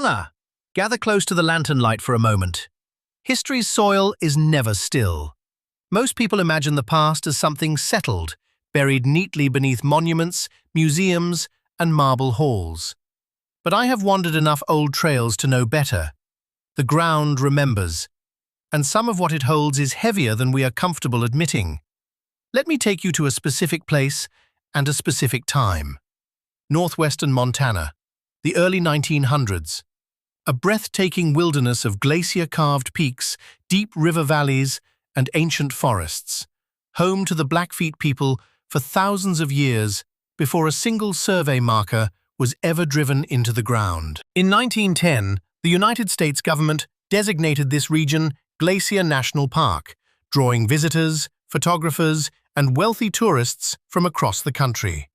Connor, gather close to the lantern light for a moment. History's soil is never still. Most people imagine the past as something settled, buried neatly beneath monuments, museums, and marble halls. But I have wandered enough old trails to know better. The ground remembers, and some of what it holds is heavier than we are comfortable admitting. Let me take you to a specific place and a specific time. Northwestern Montana, the early 1900s. A breathtaking wilderness of glacier-carved peaks, deep river valleys, and ancient forests, home to the Blackfeet people for thousands of years before a single survey marker was ever driven into the ground. In 1910, the United States government designated this region Glacier National Park, drawing visitors, photographers, and wealthy tourists from across the country.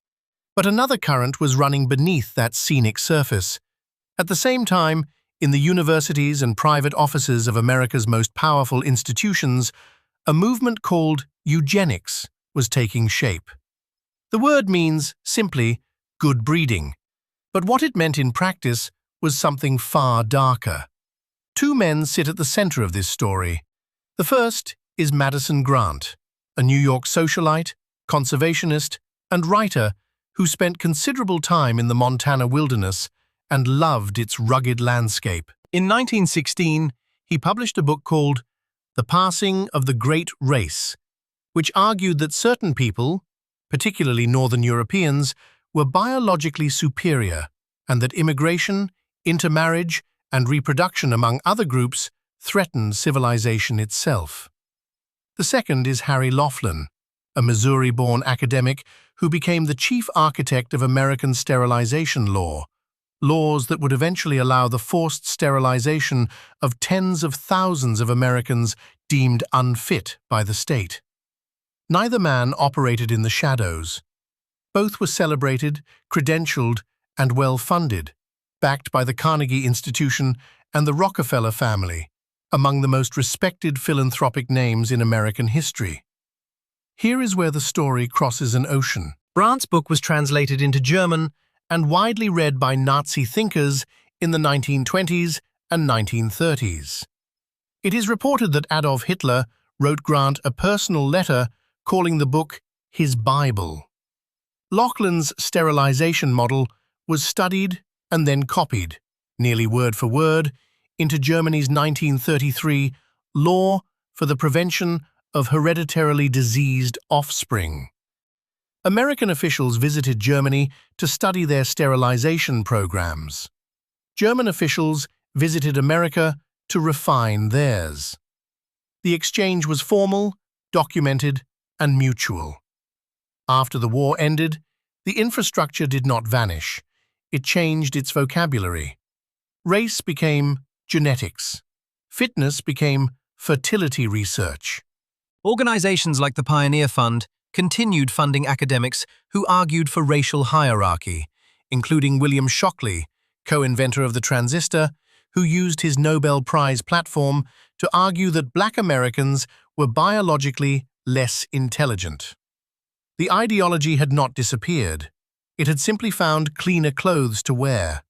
But another current was running beneath that scenic surface. At the same time, in the universities and private offices of America's most powerful institutions, a movement called eugenics was taking shape. The word means simply good breeding, but what it meant in practice was something far darker. Two men sit at the center of this story. The first is Madison Grant, a New York socialite, conservationist, and writer who spent considerable time in the Montana wilderness and loved its rugged landscape. In 1916, he published a book called The Passing of the Great Race, which argued that certain people, particularly Northern Europeans, were biologically superior, and that immigration, intermarriage, and reproduction among other groups threatened civilization itself. The second is Harry Laughlin, a Missouri-born academic who became the chief architect of American sterilization law, laws that would eventually allow the forced sterilization of tens of thousands of Americans deemed unfit by the state. Neither man operated in the shadows. Both were celebrated, credentialed, and well-funded, backed by the Carnegie Institution and the Rockefeller family, among the most respected philanthropic names in American history. Here is where the story crosses an ocean. Grant's book was translated into German and widely read by Nazi thinkers in the 1920s and 1930s. It is reported that Adolf Hitler wrote Grant a personal letter calling the book his Bible. Lauchlin's sterilization model was studied and then copied, nearly word for word, into Germany's 1933 Law for the Prevention of Hereditarily Diseased Offspring. American officials visited Germany to study their sterilization programs. German officials visited America to refine theirs. The exchange was formal, documented, and mutual. After the war ended, the infrastructure did not vanish. It changed its vocabulary. Race became genetics. Fitness became fertility research. Organizations like the Pioneer Fund continued funding academics who argued for racial hierarchy, including William Shockley, co-inventor of the transistor, who used his Nobel Prize platform to argue that Black Americans were biologically less intelligent. The ideology had not disappeared. It had simply found cleaner clothes to wear.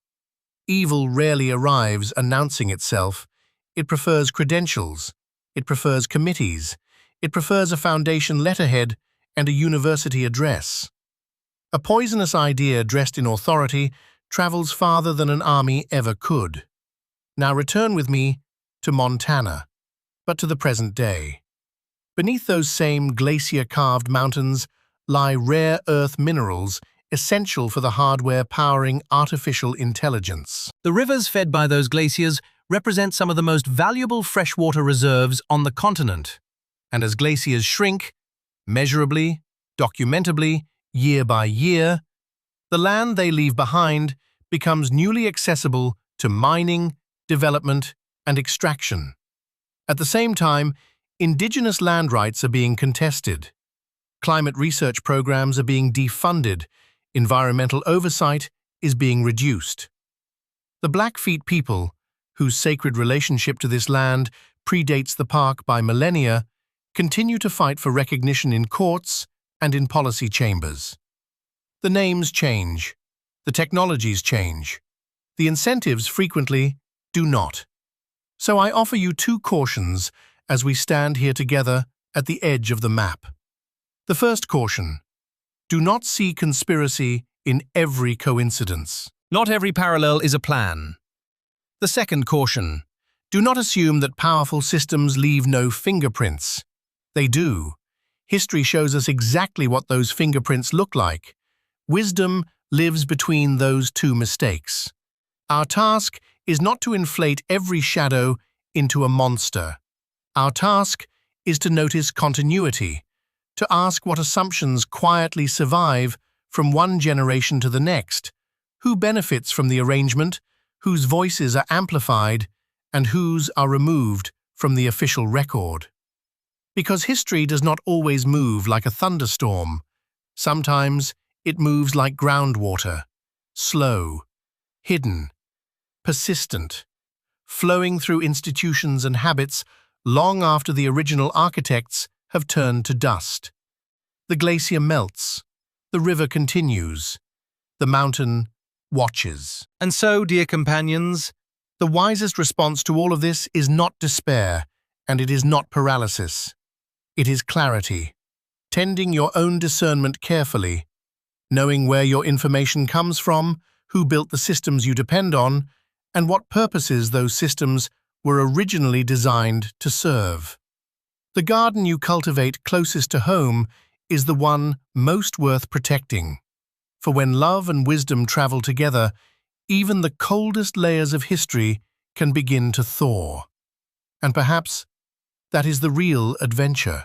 Evil rarely arrives announcing itself. It prefers credentials. It prefers committees. It prefers a foundation letterhead and a university address. A poisonous idea dressed in authority travels farther than an army ever could. Now return with me to Montana, but to the present day. Beneath those same glacier-carved mountains lie rare earth minerals essential for the hardware powering artificial intelligence. The rivers fed by those glaciers represent some of the most valuable freshwater reserves on the continent. And as glaciers shrink, measurably, documentably, year by year, the land they leave behind becomes newly accessible to mining, development, and extraction. At the same time, indigenous land rights are being contested. Climate research programs are being defunded. Environmental oversight is being reduced. The Blackfeet people, whose sacred relationship to this land predates the park by millennia, continue to fight for recognition in courts and in policy chambers. The names change, the technologies change, The incentives frequently do not. So I offer you two cautions as we stand here together at the edge of the map. The first caution: do not see conspiracy in every coincidence. Not every parallel is a plan. The second caution: do not assume that powerful systems leave no fingerprints. They do. History shows us exactly what those fingerprints look like. Wisdom lives between those two mistakes. Our task is not to inflate every shadow into a monster. Our task is to notice continuity, to ask what assumptions quietly survive from one generation to the next, who benefits from the arrangement, whose voices are amplified, and whose are removed from the official record. Because history does not always move like a thunderstorm. Sometimes it moves like groundwater, slow, hidden, persistent, flowing through institutions and habits long after the original architects have turned to dust. The glacier melts, the river continues, the mountain watches. And so, dear companions, The wisest response to all of this is not despair, and it is not paralysis. It is clarity, tending your own discernment carefully, knowing where your information comes from, who built the systems you depend on, and what purposes those systems were originally designed to serve. The garden you cultivate closest to home is the one most worth protecting. For when love and wisdom travel together, even the coldest layers of history can begin to thaw. And perhaps that is the real adventure.